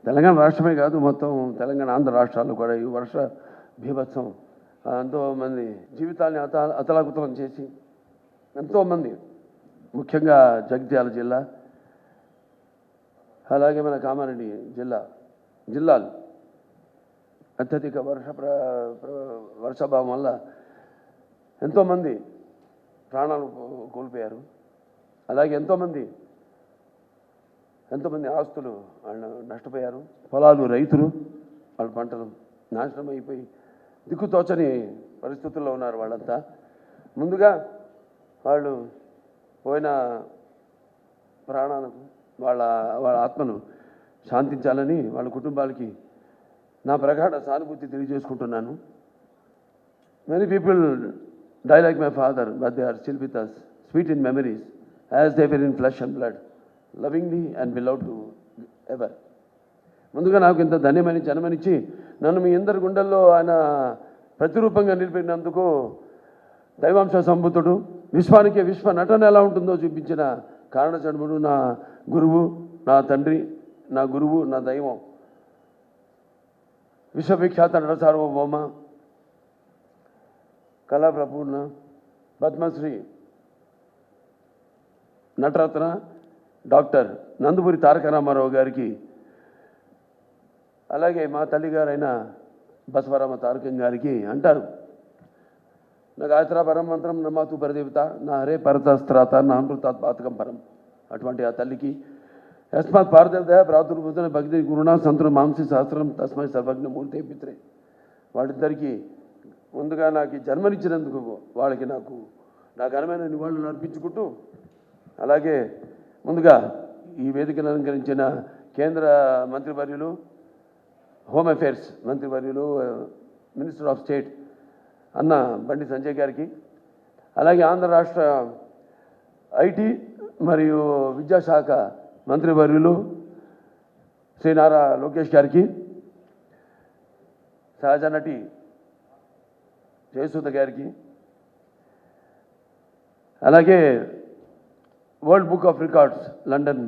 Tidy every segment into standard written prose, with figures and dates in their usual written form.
తెలంగాణ రాష్ట్రమే కాదు, మొత్తం తెలంగాణ ఆంధ్ర రాష్ట్రాల్లో కూడా ఈ వర్ష బీభత్సం ఎంతోమంది జీవితాన్ని అతలాకుతలం చేసి ఎంతోమంది, ముఖ్యంగా జగిత్యాల జిల్లా, అలాగే మన కామారెడ్డి జిల్లాలు అత్యధిక వర్షాభావం వల్ల ఎంతోమంది ప్రాణాలు కోల్పోయారు. అలాగే ఎంతోమంది ఆస్తులు నష్టపోయారు. పొలాలు, రైతులు, వాళ్ళ పంటలు నాశనం అయిపోయి దిక్కుతోచని పరిస్థితుల్లో ఉన్నారు వాళ్ళంతా. ముందుగా వాళ్ళు పోయిన ప్రాణాలకు వాళ్ళ ఆత్మను శాంతించాలని వాళ్ళ కుటుంబాలకి నా ప్రగాఢ సానుభూతి తెలియజేసుకుంటున్నాను. Many people die like my father, but they are still with us, sweet in memories, as they were in flesh and blood, lovingly and beloved to ever. ముందుగా నాకు ఇంత ధన్యమని జన్మనిచ్చి నన్ను మీ అందరి గుండెల్లో ఆయన ప్రతిరూపంగా నిలిపినందుకు దైవాంశ సంభూతుడు, విశ్వానికి విశ్వ నటన ఎలా ఉంటుందో చూపించిన కారణజన్ముడు, నా గురువు, నా తండ్రి, నా గురువు, నా దైవం, విశ్వవిఖ్యాత నట సార్వభౌమ, కళాప్రపూర్ణ, పద్మశ్రీ, నటరత్న డాక్టర్ నందమూరి తారక రామారావు గారికి, అలాగే మా తల్లిగారైన బసవరామ తారకం గారికి అంటారు, నా గాయత్ర పరం మంత్రం నమాతు పరదేవత, నా హరే పరతస్త్రాత, నా అమృతాత్ పాతకం పరం. అటువంటి ఆ తల్లికి యస్మాత్ పారదేవత ప్రాతుర్భూతన భక్తి గురుణ సంతుల మాంసి సహస్రం తస్మై సర్వజ్ఞ మూర్తి పిత్రే. వాళ్ళిద్దరికీ ముందుగా నాకు జన్మనిచ్చినందుకు వాళ్ళకి నా ఘనమైన నివాళులు అర్పించుకుంటూ, అలాగే ముందుగా ఈ వేదికను అలంకరించిన కేంద్ర మంత్రివర్యులు, హోమ్ అఫేర్స్ మంత్రివర్యులు, మినిస్టర్ ఆఫ్ స్టేట్ అన్న బండి సంజయ్ గారికి, అలాగే ఆంధ్ర రాష్ట్ర ఐటీ మరియు విద్యాశాఖ మంత్రివర్యులు శ్రీ నారా లోకేష్ గారికి, సహజ నటి జయసుధ గారికి, అలాగే world book of records London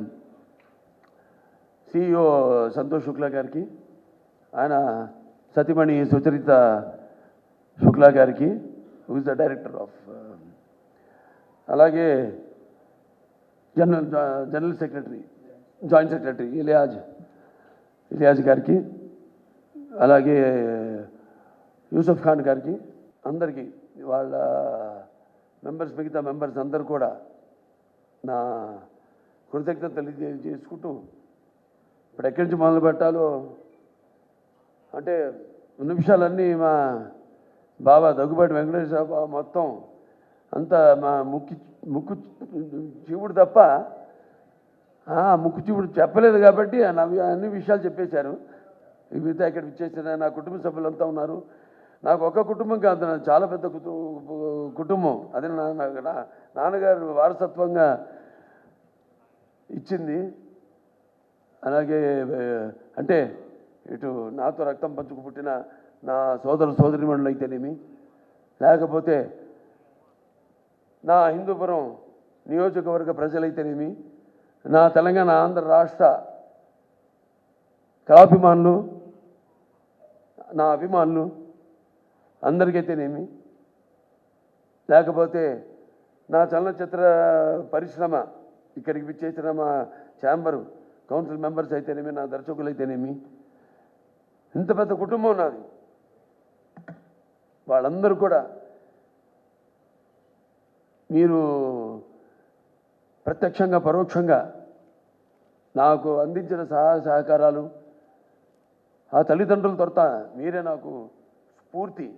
CEO Santosh Shukla గారికి, ఆయన సతీమణి సుచరిత శుక్లా గారికి, who is the director of, అలాగే general secretary, joint secretary Iliyaz గారికి, అలాగే యూసఫ్ ఖాన్ గారికి, అందరికీ వాళ్ళ మిగతా మెంబర్స్ అందరూ కూడా నా కృతజ్ఞత తెలియజేసుకుంటూ, ఇప్పుడు ఎక్కడి నుంచి మొదలు పెట్టాలో అంటే ఉన్న విషయాలన్నీ మా బాబా దగ్గుబాటి వెంకటేశ్వర బాబా మొత్తం అంతా మా ముక్కు చీవుడు తప్ప ముక్కు చీవుడు చెప్పలేదు కాబట్టి అన్ని విషయాలు చెప్పేశారు. మిగతా ఇక్కడ ఇచ్చేసిన నా కుటుంబ సభ్యులంతా ఉన్నారు. నాకు ఒక కుటుంబం కాదు, నాకు చాలా పెద్ద కుటుంబం. అదే నాన్నగారు వారసత్వంగా ఇచ్చింది. అలాగే అంటే ఇటు నాతో రక్తం పంచుకు పుట్టిన నా సోదరిమణులు అయితేనేమి, లేకపోతే నా హిందూపురం నియోజకవర్గ ప్రజలైతేనేమి, నా తెలంగాణ ఆంధ్ర రాష్ట్ర కళాభిమానులు, నా అభిమానులు అందరికైతేనేమి, లేకపోతే నా చలనచిత్ర పరిశ్రమ ఇక్కడికి విచ్చేసిన మా ఛాంబరు కౌన్సిల్ మెంబర్స్ అయితేనేమి, నా దర్శకులు అయితేనేమి, ఇంత పెద్ద కుటుంబం నాది. వాళ్ళందరూ కూడా మీరు ప్రత్యక్షంగా పరోక్షంగా నాకు అందించిన సహకారాలు, ఆ తల్లిదండ్రుల తొరత మీరే నాకు స్ఫూర్తి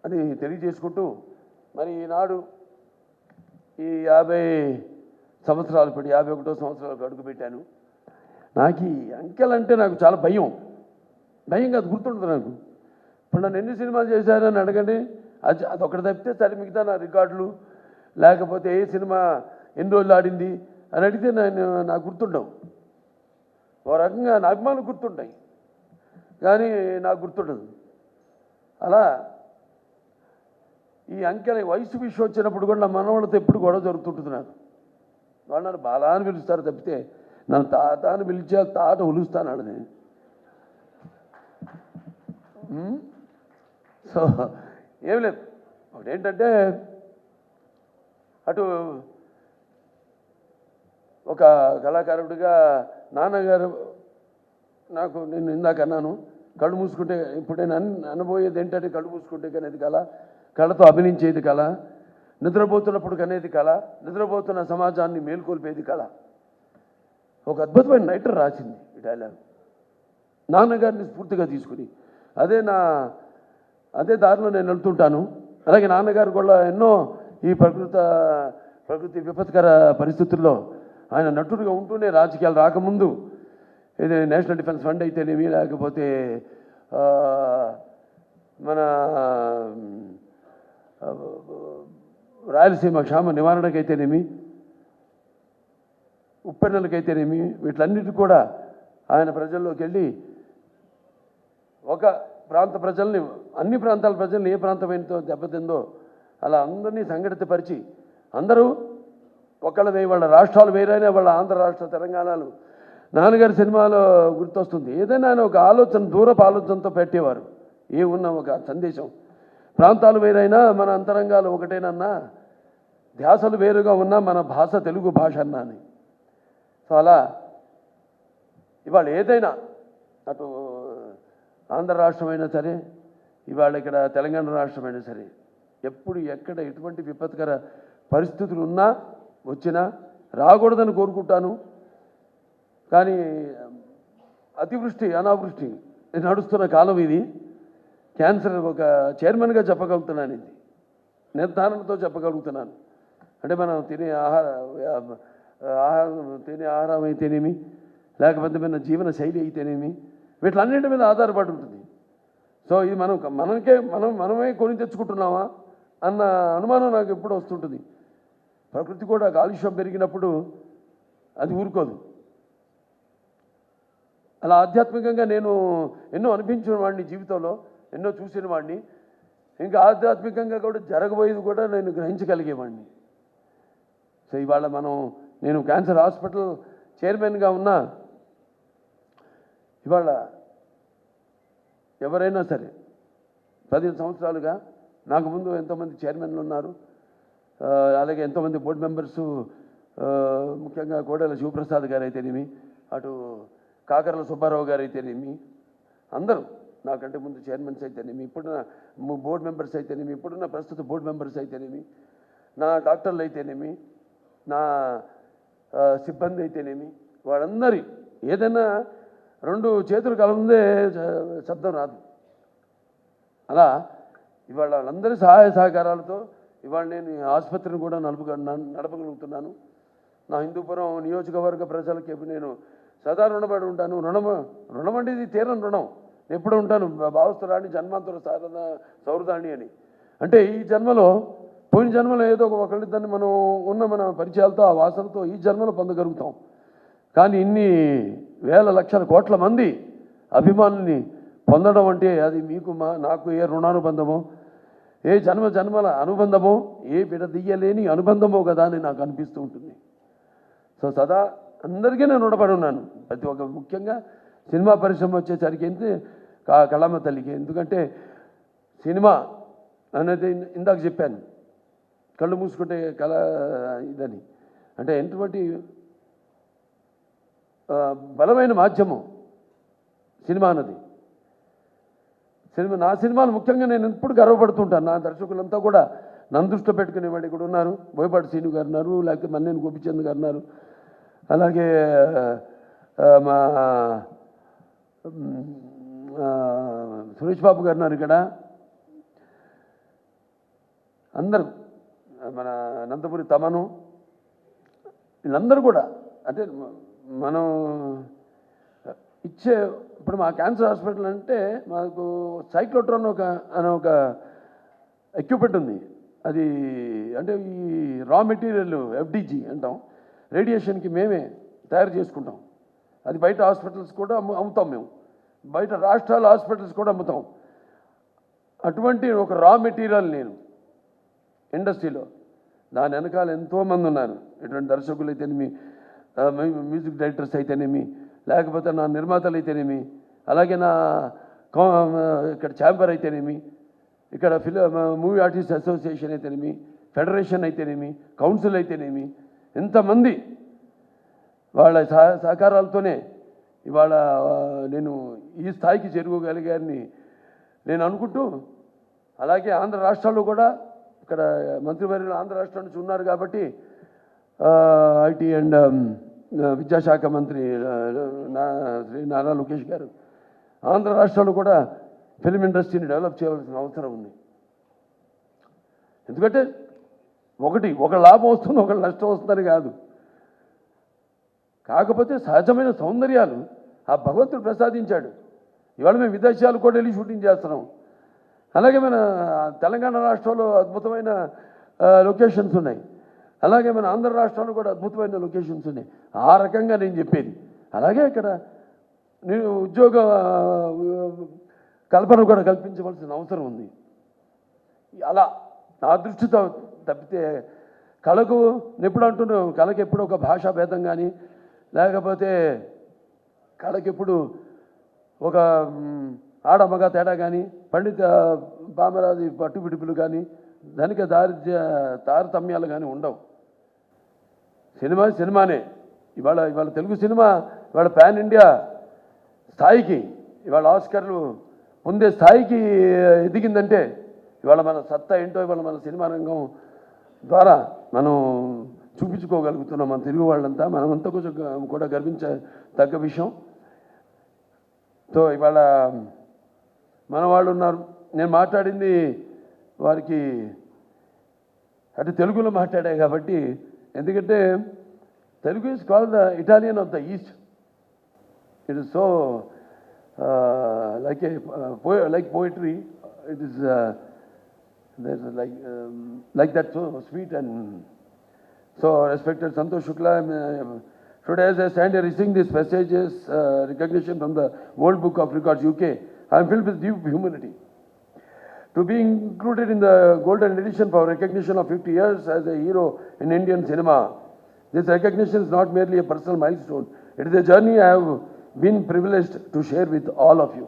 అని తెలియజేసుకుంటూ, మరి ఈనాడు ఈ 50 సంవత్సరాలు, ఇప్పుడు 51వ సంవత్సరాలకు అడుగుపెట్టాను. నాకు ఈ అంకెలంటే నాకు చాలా భయం కాదు, గుర్తుంటుంది నాకు. ఇప్పుడు నన్ను ఎన్ని సినిమాలు చేశారని అడగండి, అదొకటి తప్పితే సరే మిగతా నా రికార్డులు, లేకపోతే ఏ సినిమా ఎన్ని రోజులు ఆడింది అని అడిగితే నాకు గుర్తుండవు. ఓ రకంగా నా అభిమానులు గుర్తుంటాయి కానీ నాకు గుర్తుండదు. అలా ఈ అంకెల వయసు విషయం వచ్చినప్పుడు కూడా నా మనవాళ్ళతో ఎప్పుడు గొడవ జరుగుతుంటుంది. నాకు వాళ్ళు నన్ను బాలా అని పిలుస్తారు తప్పితే నన్ను తాత అని పిలిచే తాట ఒలుస్తాను నేను. సో ఏం లేదు, ఒకటి ఏంటంటే అటు ఒక కళాకారుడిగా నాన్నగారు నాకు, నేను ఇందాక అన్నాను, కళ్ళు మూసుకుంటే ఇప్పుడు నేను అనబోయేది ఏంటంటే కళ్ళు మూసుకుంటే కనేది కళ, కళతో అభినయించేది కళ, నిద్రపోతున్నప్పుడు కనేది కళ, నిద్రపోతున్న సమాజాన్ని మేల్కొల్పేది కళ. ఒక అద్భుతమైన రైటర్ రాసింది ఈ డైలాగ్, నాన్నగారిని స్ఫూర్తిగా తీసుకుని. అదే దారిలో నేను వెళ్తుంటాను. అలాగే నాన్నగారు కూడా ఎన్నో ఈ ప్రకృతి విపత్కర పరిస్థితుల్లో ఆయన నటుడిగా ఉంటూనే, రాజకీయాలు రాకముందు ఇది నేషనల్ డిఫెన్స్ ఫండ్ అయితేనేమి, లేకపోతే మన రాయలసీమ క్షామ నివారణకైతేనేమి, ఉప్పెన్నెలకైతేనేమి, వీటిలన్నిటి కూడా ఆయన ప్రజల్లోకి వెళ్ళి ఒక ప్రాంత ప్రజల్ని, అన్ని ప్రాంతాల ప్రజల్ని ఏ ప్రాంతమైనతో దెబ్బతిందో అలా అందరినీ సంఘటితపరిచి, అందరూ ఒకళ్ళ వాళ్ళ రాష్ట్రాలు వేరైనా వాళ్ళ ఆంధ్ర రాష్ట్ర తెలంగాణలు నాన్నగారి సినిమాలో గుర్తొస్తుంది. ఏదైనా ఆయన ఒక ఆలోచన, దూరపు ఆలోచనతో పెట్టేవారు. ఏ ఉన్న ఒక సందేశం, ప్రాంతాలు వేరైనా మన అంతరంగాలు ఒకటేనన్నా, ధ్యాసలు వేరుగా ఉన్నా మన భాష తెలుగు భాష అన్నా అని. సో అలా ఇవాళ ఏదైనా అటు ఆంధ్ర రాష్ట్రమైనా సరే, ఇవాళ ఇక్కడ తెలంగాణ రాష్ట్రమైనా సరే, ఎప్పుడు ఎక్కడ ఎటువంటి విపత్కర పరిస్థితులు ఉన్నా వచ్చినా రాకూడదని కోరుకుంటాను. కానీ అతివృష్టి అనావృష్టి నడుస్తున్న కాలం ఇది. క్యాన్సర్ ఒక చైర్మన్గా చెప్పగలుగుతున్నాను, ఇది నిర్ధారణతో చెప్పగలుగుతున్నాను. అంటే మనం తినే ఆహారం అయితేనేమి, లేకపోతే మన జీవన శైలి అయితేనేమి, వీటిలన్నింటి మీద ఆధారపడి ఉంటుంది. సో ఇది మనమే కొని తెచ్చుకుంటున్నామా అన్న అనుమానం నాకు ఎప్పుడు వస్తుంటుంది. ప్రకృతి కూడా కాలుష్యం పెరిగినప్పుడు అది ఊరుకోదు. అలా ఆధ్యాత్మికంగా నేను ఎన్నో అనిపించిన వాడిని జీవితంలో, ఎన్నో చూసిన వాడిని. ఇంకా ఆధ్యాత్మికంగా కూడా జరగబోయేది కూడా నేను గ్రహించగలిగేవాడిని. సో ఇవాళ నేను క్యాన్సర్ హాస్పిటల్ చైర్మన్గా ఉన్నా, ఇవాళ ఎవరైనా సరే 15 సంవత్సరాలుగా నాకు ముందు ఎంతోమంది చైర్మన్లు ఉన్నారు, అలాగే ఎంతోమంది బోర్డు మెంబర్సు, ముఖ్యంగా కోడెల శివప్రసాద్ గారు అయితేనేమి, అటు కాకర్ల సుబ్బారావు గారు అయితేనేమి, అందరూ నాకంటే ముందు చైర్మన్స్ అయితేనేమి, ఇప్పుడున్న బోర్డు మెంబర్స్ అయితేనేమి, ఇప్పుడున్న ప్రస్తుత బోర్డు మెంబర్స్ అయితేనేమి, నా డాక్టర్లు అయితేనేమి, నా సిబ్బంది అయితేనేమి, వాళ్ళందరి ఏదైనా 2 చేతులు కలముందే శబ్దం రాదు. అలా ఇవాళ వాళ్ళందరి సహాయ సహకారాలతో ఇవాళ నేను ఆసుపత్రిని కూడా నడపగలుగుతున్నాను. నా హిందూపురం నియోజకవర్గ ప్రజలకి నేను సదా రుణపడి ఉంటాను. రుణం అంటే ఇది తీరని రుణం, ఎప్పుడు ఉంటాను. భావస్తురాణి జన్మాంతర సౌరదాణి అని. అంటే ఈ జన్మలో, పోయిన జన్మలో ఏదో ఒకళ్ళిద్దరిని మన పరిచయాలతో, ఆ వాసనతో ఈ జన్మలో పొందగలుగుతాం. కానీ ఇన్ని వేల లక్షల కోట్ల మంది అభిమానుల్ని పొందడం అంటే అది మీకు నాకు ఏ రుణానుబంధమో, ఏ జన్మల అనుబంధమో, ఏ విడదీయలేని అనుబంధమో కదా అని నాకు అనిపిస్తూ ఉంటుంది. సో సదా అందరికీ నేను రుణపడి ఉన్నాను. ప్రతి ఒక్క, ముఖ్యంగా సినిమా పరిశ్రమ వచ్చేసరికి ఏంటి కళమ్మ తల్లికి. ఎందుకంటే సినిమా అనేది ఇందాక చెప్పాను, కళ్ళు మూసుకుంటే కళ ఇదని. అంటే ఎటువంటి బలమైన మాధ్యమం సినిమా అన్నది. నా సినిమాలు ముఖ్యంగా నేను ఎప్పుడు గర్వపడుతుంటాను. నా దర్శకులంతా కూడా నన్ను దృష్టిలో పెట్టుకునే వాళ్ళు ఇక్కడ ఉన్నారు. బోయపాటి శ్రీను గారు ఉన్నారు, లేకపోతే మన్నేని గోపిచంద్ గారు ఉన్నారు, అలాగే మా సురేష్ బాబు గారు ఉన్నారు ఇక్కడ. అందరూ, మన నందమూరి తమను, వీళ్ళందరూ కూడా. అంటే మనం ఇచ్చే, ఇప్పుడు మా క్యాన్సర్ హాస్పిటల్ అంటే మాకు సైక్లోట్రాన్ అనే ఒక ఎక్విప్మెంట్ ఉంది. అది అంటే ఈ రా మెటీరియల్ FDG అంటాం, రేడియేషన్కి మేమే తయారు చేసుకుంటాం. అది బయట హాస్పిటల్స్ కూడా అమ్ముతాం మేము, బయట రాష్ట్రాల హాస్పిటల్స్ కూడా అమ్ముతాం. అటువంటి ఒక రా మెటీరియల్ నేను ఇండస్ట్రీలో, దాని వెనకాల ఎంతోమంది ఉన్నారు. ఇటువంటి దర్శకులు అయితేనేమి, మ్యూజిక్ డైరెక్టర్స్ అయితేనేమి, లేకపోతే నా నిర్మాతలు అయితేనేమి, అలాగే నా ఇక్కడ ఛాంబర్ అయితేనేమి, ఇక్కడ మూవీ ఆర్టిస్ట్ అసోసియేషన్ అయితేనేమి, ఫెడరేషన్ అయితేనేమి, కౌన్సిల్ అయితేనేమి, ఎంతమంది వాళ్ళ సహకారాలతోనే ఇవాళ నేను ఈ స్థాయికి చేరుకోగలిగారని నేను అనుకుంటూ, అలాగే ఆంధ్ర రాష్ట్రాల్లో కూడా ఇక్కడ మంత్రివర్యులు ఆంధ్ర రాష్ట్రం నుంచి ఉన్నారు కాబట్టి ఐటీ అండ్ విద్యాశాఖ మంత్రి శ్రీ నారా లోకేష్ గారు ఆంధ్ర రాష్ట్రాల్లో కూడా ఫిలిం ఇండస్ట్రీని డెవలప్ చేయవలసిన అవసరం ఉంది. ఎందుకంటే ఒక లాభం వస్తుంది, ఒక నష్టం వస్తుందని కాదు. కాకపోతే సహజమైన సౌందర్యాలు ఆ భగవంతుడు ప్రసాదించాడు. ఇవాళ మేము విదేశాలు కూడా వెళ్ళి షూటింగ్ చేస్తున్నాం. అలాగే మన తెలంగాణ రాష్ట్రంలో అద్భుతమైన లొకేషన్స్ ఉన్నాయి, అలాగే మన ఆంధ్ర రాష్ట్రంలో కూడా అద్భుతమైన లొకేషన్స్ ఉన్నాయి. ఆ రకంగా నేను చెప్పేది. అలాగే ఇక్కడ నేను ఉద్యోగ కల్పన కూడా కల్పించవలసిన అవసరం ఉంది. అలా నా దృష్టితో తప్పితే కళకు ఎప్పుడు అంటున్నాను, కళకి ఎప్పుడు ఒక భాషా భేదం కానీ, లేకపోతే కళకెప్పుడు ఒక ఆడమగ తేడా కానీ, పండిత పామరాది పట్టుబిడుపులు కానీ, ధనిక తారతమ్యాలు కానీ ఉండవు. సినిమానే. ఇవాళ తెలుగు సినిమా ఇవాళ పాన్ ఇండియా స్థాయికి, ఇవాళ ఆస్కర్లు పొందే స్థాయికి ఎదిగిందంటే ఇవాళ మన సత్తా ఏంటో ఇవాళ మన సినిమా రంగం ద్వారా మనం చూపించుకోగలుగుతున్నాం. మన తెలుగు వాళ్ళంతా మనమంతా కొంచెం కూడా గర్వించదగ్గ విషయం. సో ఇవాళ మన వాళ్ళు ఉన్నారు. నేను మాట్లాడింది వారికి అంటే తెలుగులో మాట్లాడా కాబట్టి, ఎందుకంటే Telugu is called the Italian of the east. It is so like poetry. It is there's like that, so sweet. And so respected Santosh Shukla, today as I stand here receiving these passages, recognition from the World Book of Records UK, I am filled with deep humility. To be included in the golden edition for recognition of 50 years as a hero in Indian cinema, this recognition is not merely a personal milestone. It is a journey I have been privileged to share with all of you.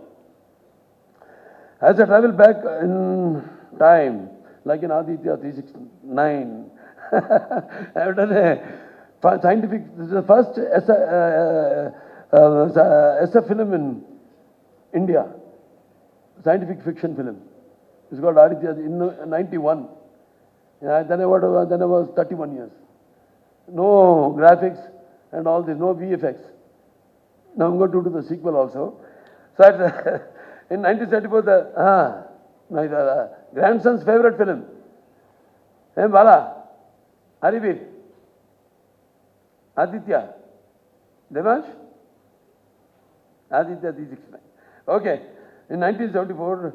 As I travel back in time, like in Aditya 369, I have done a scientific, this is the first SF film in India, scientific fiction film. It's called Aditya in 91. Then I was 31 years. No graphics and all this, no VFX. Now I'm going to do the sequel also. So in 1974, my grandson's favorite film, Bala, Haribir, Aditya, Devansh, Aditya 369. Okay, in 1974,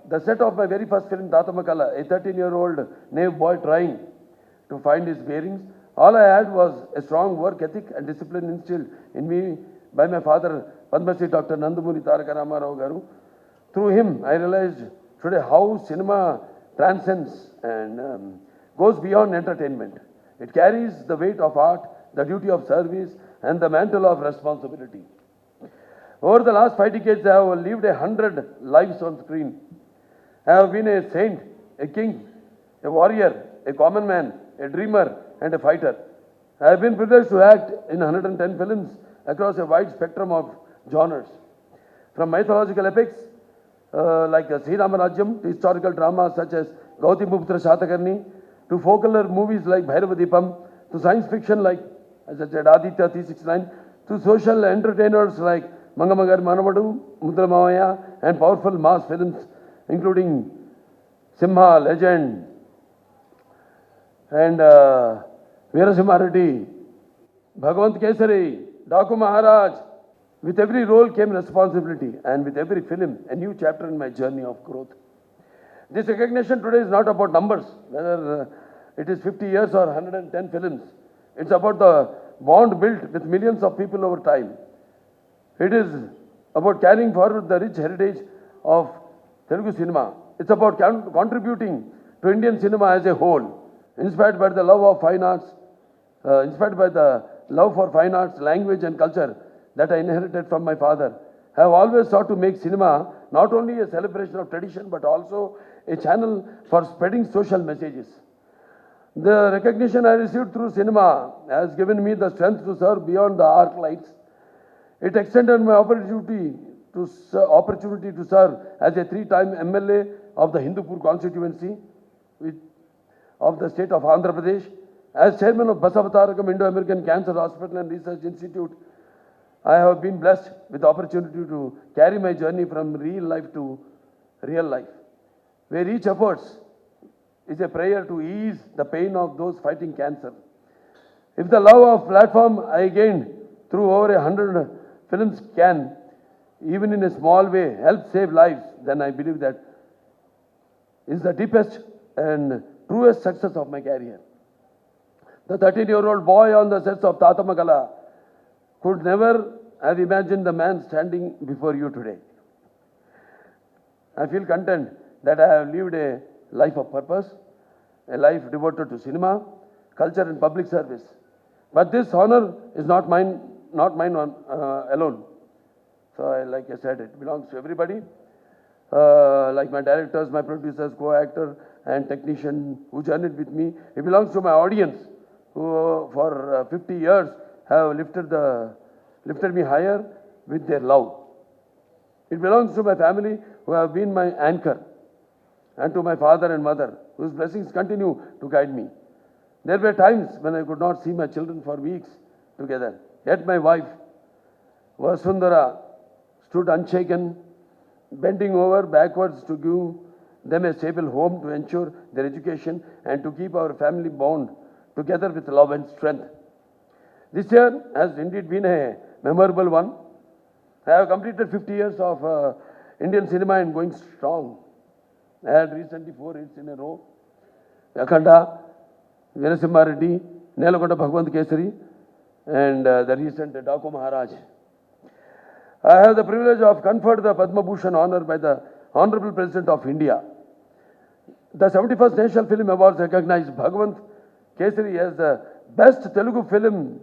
the set of my very first film, Tatamakala, a 13-year-old naive boy trying to find his bearings. All I had was a strong work ethic and discipline instilled in me by my father, Padma Shri Dr. Nandamuni Taraka Ramarao Garu. Through him, I realized today how cinema transcends and goes beyond entertainment. It carries the weight of art, the duty of service, and the mantle of responsibility. Over the last 5 decades, I have lived 100 lives on screen. I have been a saint, a king, a warrior, a common man, a dreamer, and a fighter. I have been privileged to act in 110 films across a wide spectrum of genres, from mythological epics like Sri Ramarajyam to historical dramas such as Gautimuputra Shatakarni, to folklore movies like Bhairavadipam, to science fiction like, as I said, Aditya 369, to social entertainers like Mangamagari Manavadu, Mudra Mavaya, and powerful mass films including Simha, Legend, and Veerasimha Reddy, Bhagwant Kesari, Daku Maharaj. With every role came responsibility, and with every film, a new chapter in my journey of growth. This recognition today is not about numbers, whether it is 50 years or 110 films. It's about the bond built with millions of people over time. It is about carrying forward the rich heritage of Telugu cinema. It's about contributing to Indian cinema as a whole, inspired by the love of fine arts, inspired by the love for fine arts, language and culture that I inherited from my father, I have always sought to make cinema not only a celebration of tradition but also a channel for spreading social messages. The recognition I received through cinema has given me the strength to serve beyond the arc lights. It extended my opportunity to serve as a three-time MLA of the Hindupur constituency of the state of Andhra Pradesh, as chairman of Basavatarakam Indo-American Cancer Hospital and Research Institute. I have been blessed with the opportunity to carry my journey from real life to real life, where each effort is a prayer to ease the pain of those fighting cancer. If the love of platform I gained through over 100 films can, even in a small way, help save lives, then I believe that is the deepest and truest success of my career. The 13-year-old boy on the sets of Tata Magala could never have imagined the man standing before you today. I feel content that I have lived a life of purpose, a life devoted to cinema, culture and public service. But this honor is not mine alone. So like I said, it belongs to everybody. Like my directors, my producers, co-actor and technician who journeyed with me. It belongs to my audience who for 50 years have lifted me higher with their love. It belongs to my family who have been my anchor, and to my father and mother whose blessings continue to guide me. There were times when I could not see my children for weeks together. Yet my wife, Vasundhara, stood unshaken, bending over backwards to give them a stable home to ensure their education and to keep our family bound together with love and strength. This year has indeed been a memorable one. I have completed 50 years of Indian cinema and going strong. I had recently 4 hits in a row. Akhanda, Veerasimha Reddy, Nelagonda Bhagwant Kesari, and the recent Daku Maharaj. I have the privilege of conferred the Padma Bhushan honor by the Honorable President of India. The 71st National Film Awards recognized Bhagwant Kesari as the best Telugu film,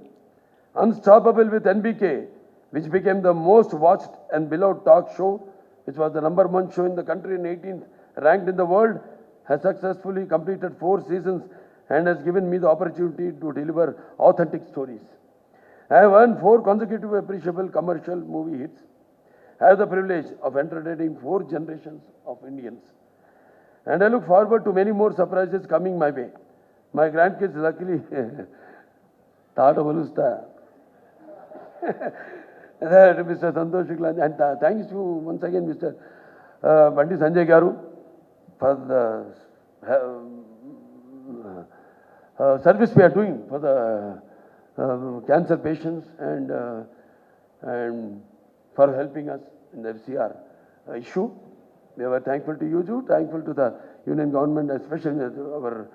Unstoppable with NBK, which became the most watched and beloved talk show, which was the #1 show in the country and 18th ranked in the world, has successfully completed 4 seasons and has given me the opportunity to deliver authentic stories. I have earned 4 consecutive appreciable commercial movie hits. I have the privilege of entertaining 4 generations of Indians. And I look forward to many more surprises coming my way. My grandkids luckily thought of Alusta. Mr. Santosh Shukla, and thanks to once again Mr. Bandi Sanjay Garu for the service we are doing for the cancer patients and for helping us in the FCR issue. We were thankful to you too, thankful to the Union government, especially our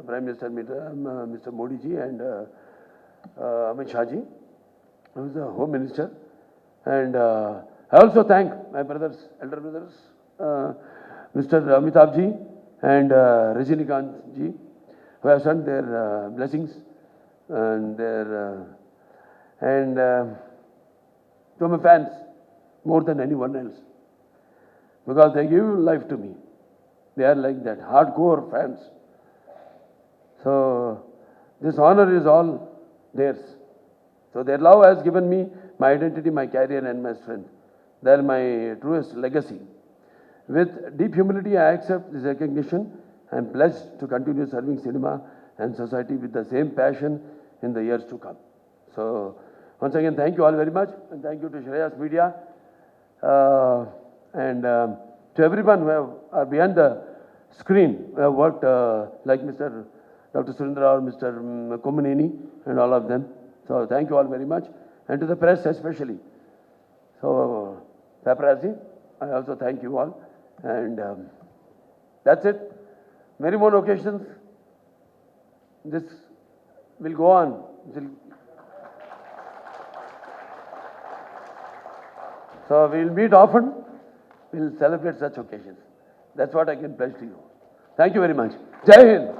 Prime Minister Mr. Modi ji and Amit Shah ji, who is the Home Minister. And I also thank my brothers, elder brothers, Mr. Amitabh ji and Rajinikanth ji, who have sent their blessings and their to my fans more than anyone else, because they give life to me. They are like that, hardcore fans. So this honor is all theirs. So their love has given me my identity, my career and my strength. They are my truest legacy. With deep humility, I accept this recognition. I am pledged to continue serving cinema and society with the same passion in the years to come. So once again, thank you all very much, and thank you to Shreyas Media and to everyone who are behind the screen, who have worked like Mr. Dr. Surendra or Mr. Komaneni and all of them. So thank you all very much, and to the press especially. So Paparazzi, I also thank you all, and that's it. Many more occasions. This will go on. So we will meet often. We will celebrate such occasions. That's what I can pledge to you. Thank you very much. Jai Hind.